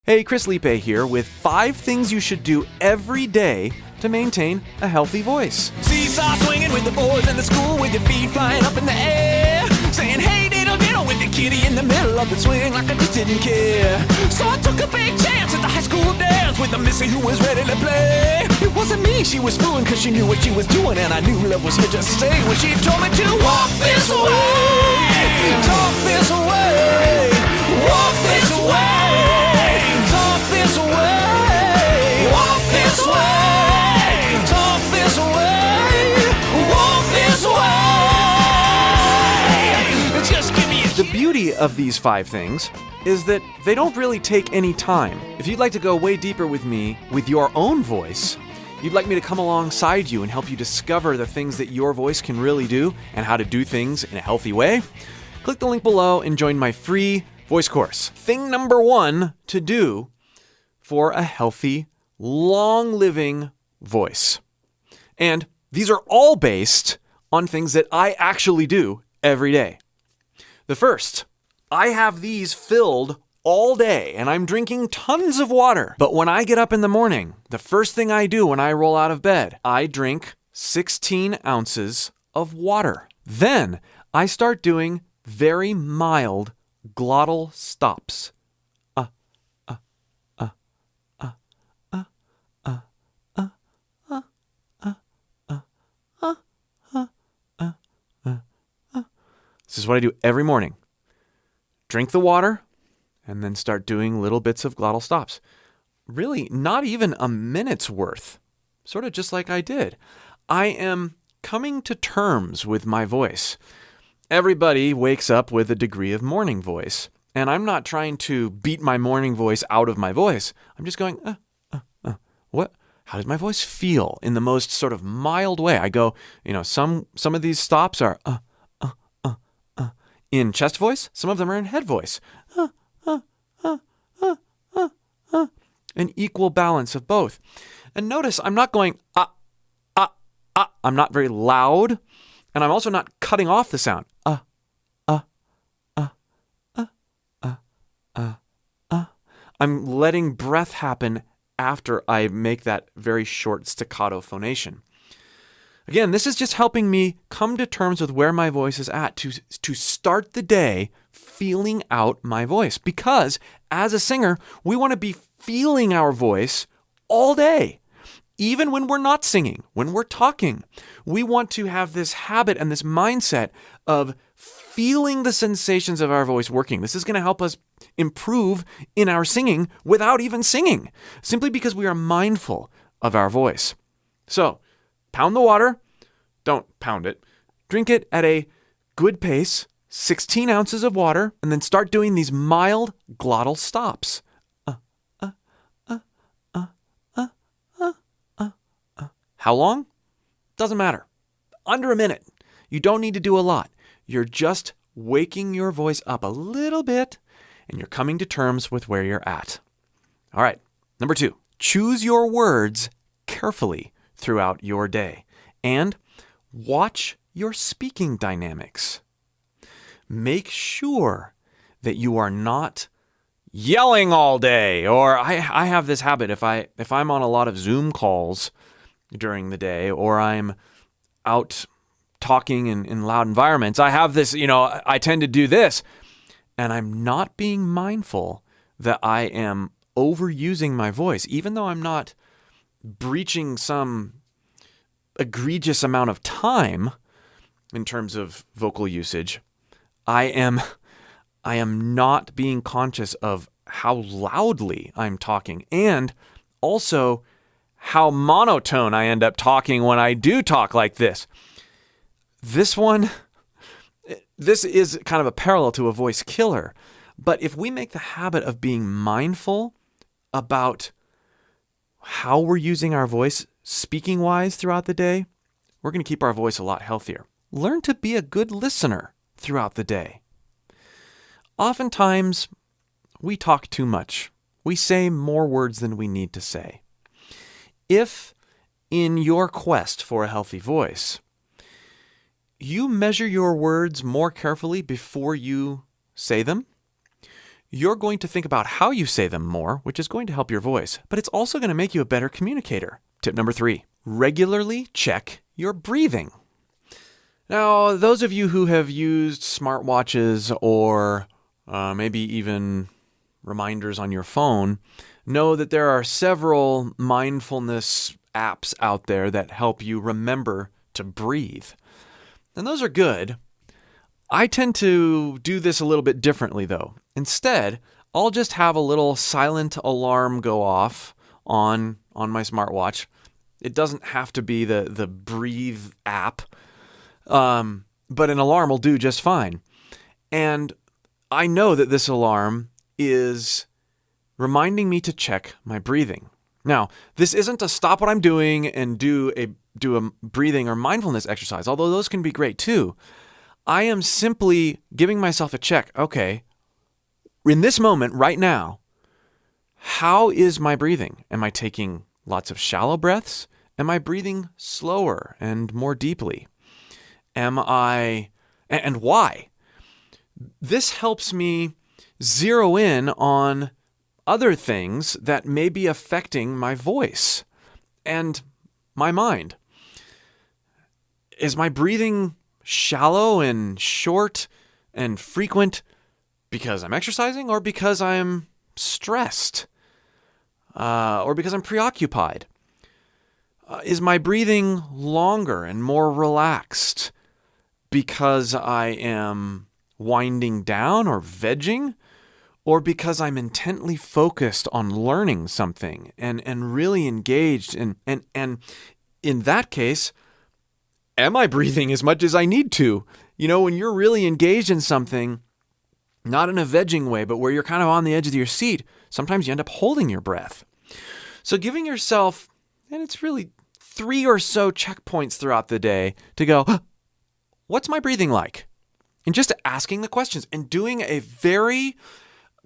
Hey, Chris Liepe here with 5 things you should do every day to maintain a healthy voice. Seesaw swinging with the boys in the school with your feet flying up in the air. Saying, hey, diddle diddle with the kitty in the middle of the swing like I just didn't care. So I took a big chance at the high school dance with the missy who was ready to play. It wasn't me she was fooling cause she knew what she was doing, and I knew love was here to stay when she told me to walk this way, talk this way, walk this way, talk this way, walk this way, talk this way, walk this way. Just give me a The beauty of these 5 things is that they don't really take any time. If you'd like to go way deeper with me with your own voice, you'd like me to come alongside you and help you discover the things that your voice can really do and how to do things in a healthy way, click the link below and join my free voice course. Thing number 1 to do for a healthy, long-living voice. And these are all based on things that I actually do every day. The first, I have these filled all day and I'm drinking tons of water. But when I get up in the morning, the first thing I do when I roll out of bed, I drink 16 ounces of water. Then I start doing very mild glottal stops. This is what I do every morning. Drink the water and then start doing little bits of glottal stops. Really, not even a minute's worth. Sort of just like I did. I am coming to terms with my voice. Everybody wakes up with a degree of morning voice. And I'm not trying to beat my morning voice out of my voice. I'm just going, what? How does my voice feel in the most sort of mild way? I go, some of these stops are in chest voice. Some of them are in head voice. An equal balance of both. And notice I'm not going, I'm not very loud. And I'm also not cutting off the sound. I'm letting breath happen after I make that very short staccato phonation. Again, this is just helping me come to terms with where my voice is at to start the day feeling out my voice. Because as a singer, we want to be feeling our voice all day. Even when we're not singing, when we're talking, we want to have this habit and this mindset of feeling the sensations of our voice working. This is going to help us improve in our singing without even singing, simply because we are mindful of our voice. So, pound the water. Don't pound it. Drink it at a good pace, 16 ounces of water, and then start doing these mild glottal stops. How long? Doesn't matter. Under a minute. You don't need to do a lot. You're just waking your voice up a little bit, and you're coming to terms with where you're at. All right. Number 2, choose your words carefully throughout your day, and watch your speaking dynamics. Make sure that you are not yelling all day, or I have this habit if I'm on a lot of Zoom calls during the day, or I'm out talking in loud environments, I have this, I tend to do this, and I'm not being mindful that I am overusing my voice, even though I'm not breaching some egregious amount of time in terms of vocal usage. I am not being conscious of how loudly I'm talking, and also how monotone I end up talking when I do talk like this. This is kind of a parallel to a voice killer. But if we make the habit of being mindful about how we're using our voice speaking-wise throughout the day, we're going to keep our voice a lot healthier. Learn to be a good listener throughout the day. Oftentimes, we talk too much. We say more words than we need to say. If, in your quest for a healthy voice, you measure your words more carefully before you say them, you're going to think about how you say them more, which is going to help your voice, but it's also going to make you a better communicator. Tip number 3, regularly check your breathing. Now, those of you who have used smartwatches or maybe even reminders on your phone know that there are several mindfulness apps out there that help you remember to breathe. And those are good. I tend to do this a little bit differently, though. Instead, I'll just have a little silent alarm go off on my smartwatch. It doesn't have to be the Breathe app, but an alarm will do just fine. And I know that this alarm is reminding me to check my breathing. Now, this isn't to stop what I'm doing and do a breathing or mindfulness exercise, although those can be great too. I am simply giving myself a check. Okay, in this moment, right now, how is my breathing? Am I taking lots of shallow breaths? Am I breathing slower and more deeply? And why? This helps me zero in on other things that may be affecting my voice and my mind. Is my breathing shallow and short and frequent because I'm exercising or because I'm stressed or because I'm preoccupied? Is my breathing longer and more relaxed because I am winding down or vegging, or because I'm intently focused on learning something and really engaged? And in that case, am I breathing as much as I need to? When you're really engaged in something, not in a vegging way, but where you're kind of on the edge of your seat, sometimes you end up holding your breath. So giving yourself, and it's really 3 or so checkpoints throughout the day to go, what's my breathing like? And just asking the questions and doing a very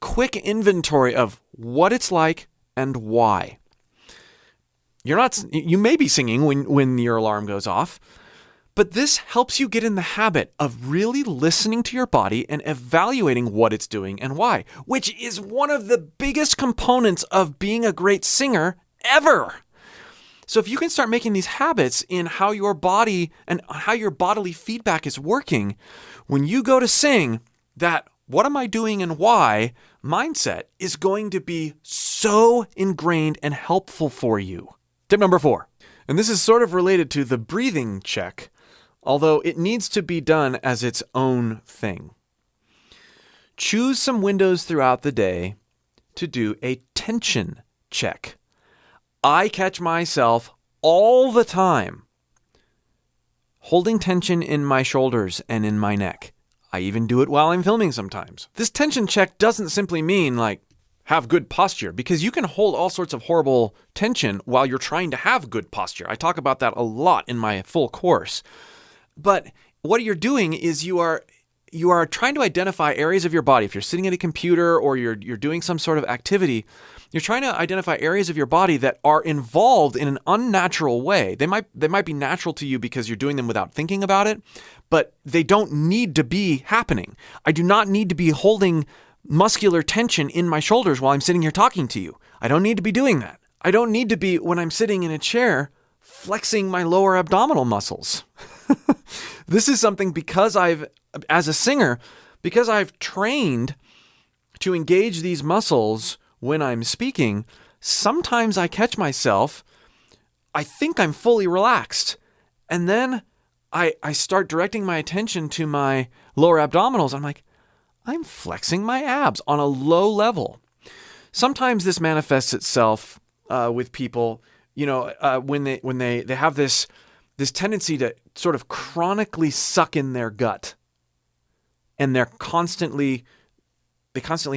quick inventory of what it's like and why. You may be singing when your alarm goes off, but this helps you get in the habit of really listening to your body and evaluating what it's doing and why, which is one of the biggest components of being a great singer ever. So if you can start making these habits in how your body and how your bodily feedback is working, when you go to sing, that what am I doing and why mindset is going to be so ingrained and helpful for you. Tip number 4, and this is sort of related to the breathing check, although it needs to be done as its own thing. Choose some windows throughout the day to do a tension check. I catch myself all the time holding tension in my shoulders and in my neck. I even do it while I'm filming sometimes. This tension check doesn't simply mean have good posture, because you can hold all sorts of horrible tension while you're trying to have good posture. I talk about that a lot in my full course. But what you're doing is you are trying to identify areas of your body. If you're sitting at a computer or you're doing some sort of activity, you're trying to identify areas of your body that are involved in an unnatural way. They might be natural to you because you're doing them without thinking about it, but they don't need to be happening. I do not need to be holding muscular tension in my shoulders while I'm sitting here talking to you. I don't need to be doing that. I don't need to be, when I'm sitting in a chair, flexing my lower abdominal muscles. This is something as a singer, because I've trained to engage these muscles when I'm speaking, sometimes I catch myself, I think I'm fully relaxed, and then I start directing my attention to my lower abdominals. I'm like, I'm flexing my abs on a low level. Sometimes this manifests itself with people, when they have this tendency to sort of chronically suck in their gut, and they constantly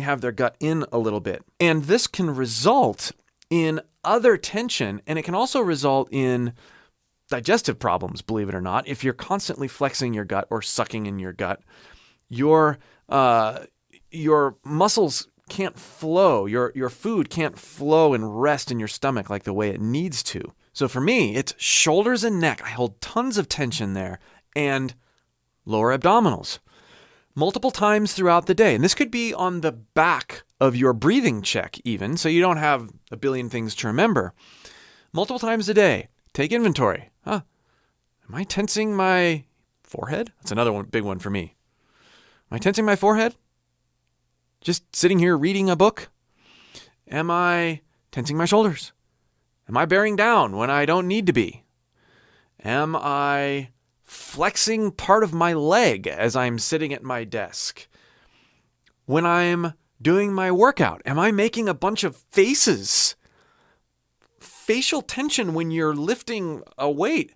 have their gut in a little bit. And this can result in other tension, and it can also result in digestive problems, believe it or not. If you're constantly flexing your gut or sucking in your gut, your muscles can't flow, your food can't flow and rest in your stomach like the way it needs to. So for me, it's shoulders and neck. I hold tons of tension there, and lower abdominals. multiple times throughout the day. And this could be on the back of your breathing check even, so you don't have a billion things to remember. Multiple times a day, take inventory. Am I tensing my forehead? That's another one, big one for me. Am I tensing my forehead? Just sitting here reading a book? Am I tensing my shoulders? Am I bearing down when I don't need to be? Am I flexing part of my leg as I'm sitting at my desk? When I'm doing my workout, am I making a bunch of faces? Facial tension when you're lifting a weight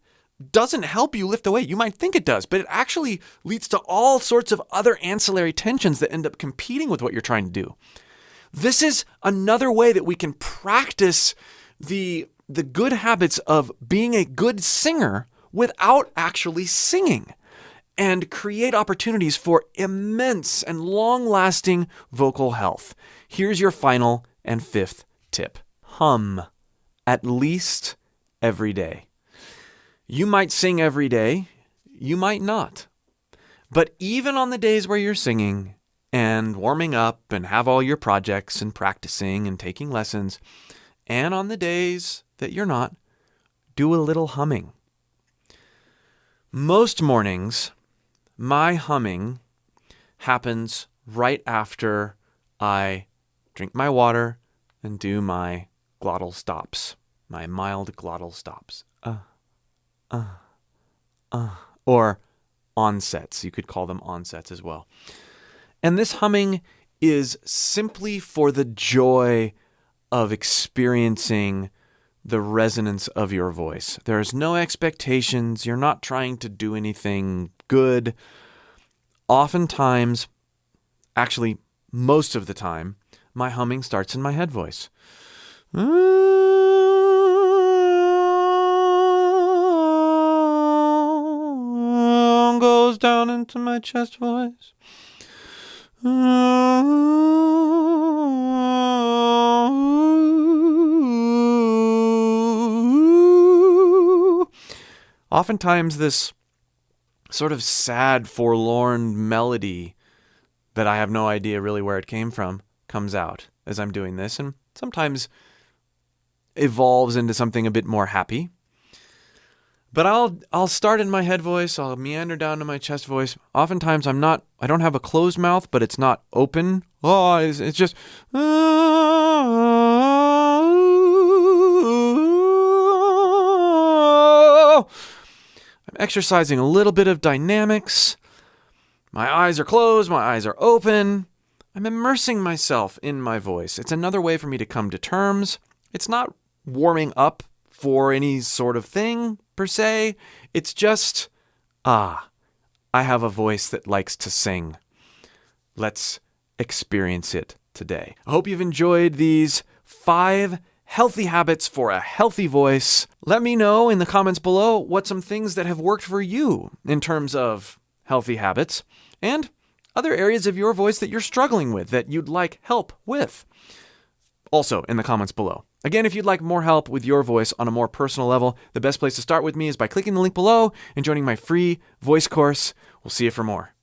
doesn't help you lift a weight. You might think it does, but it actually leads to all sorts of other ancillary tensions that end up competing with what you're trying to do. This is another way that we can practice the good habits of being a good singer without actually singing, and create opportunities for immense and long-lasting vocal health. Here's your final and fifth tip. Hum at least every day. You might sing every day, you might not. But even on the days where you're singing and warming up and have all your projects and practicing and taking lessons, and on the days that you're not, do a little humming. Most mornings, my humming happens right after I drink my water and do my glottal stops, my mild glottal stops. Or onsets. You could call them onsets as well. And this humming is simply for the joy of experiencing the resonance of your voice. There's no expectations. You're not trying to do anything good. Oftentimes, actually most of the time, my humming starts in my head voice. Goes down into my chest voice. Oftentimes this sort of sad, forlorn melody that I have no idea really where it came from comes out as I'm doing this, and sometimes evolves into something a bit more happy. But I'll start in my head voice, I'll meander down to my chest voice. Oftentimes I don't have a closed mouth, but it's not open. It's just I'm exercising a little bit of dynamics. My eyes are closed, my eyes are open. I'm immersing myself in my voice. It's another way for me to come to terms. It's not warming up for any sort of thing per se. It's just, I have a voice that likes to sing. Let's experience it today. I hope you've enjoyed these 5 healthy habits for a healthy voice. Let me know in the comments below what some things that have worked for you in terms of healthy habits and other areas of your voice that you're struggling with that you'd like help with. Also in the comments below. Again, if you'd like more help with your voice on a more personal level, the best place to start with me is by clicking the link below and joining my free voice course. We'll see you for more.